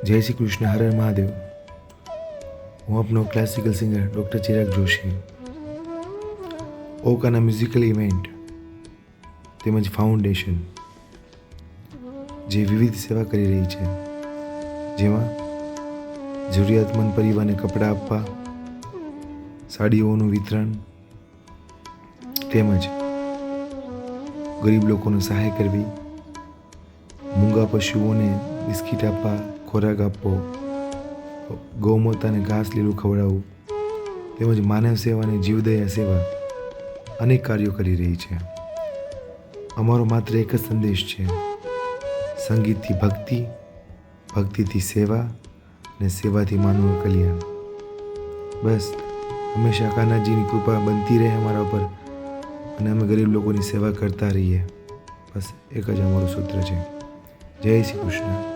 જય શ્રી કૃષ્ણ. હર હર મહાદેવ. હું આપનો classical singer doctor Chirag Joshi. ઓકાના મ્યુઝિકલ ઇવેન્ટ તેમજ ફાઉન્ડેશન જે વિવિધ સેવા કરી રહી છે, જેમાં જરૂરિયાતમંદ પરિવારને કપડાં આપવા, સાડીઓનું વિતરણ તેમજ ગરીબ લોકોને સહાય કરવી, મૂંગા પશુઓને બિસ્કીટ આપવા, ખોરાક આપવો, ગૌમાતાને ઘાસ લીલું ખવડાવવું તેમજ માનવ સેવા અને જીવદયા સેવા અનેક કાર્યો કરી રહી છે. અમારો માત્ર એક જ સંદેશ છે: સંગીતથી ભક્તિ, ભક્તિથી સેવા અને સેવાથી માનવ કલ્યાણ. બસ હંમેશા કાનાજીની કૃપા બનતી રહે અમારા ઉપર અને અમે ગરીબ લોકોની સેવા કરતા રહીએ. બસ એક જ અમારું સૂત્ર છે. જય શ્રી કૃષ્ણ.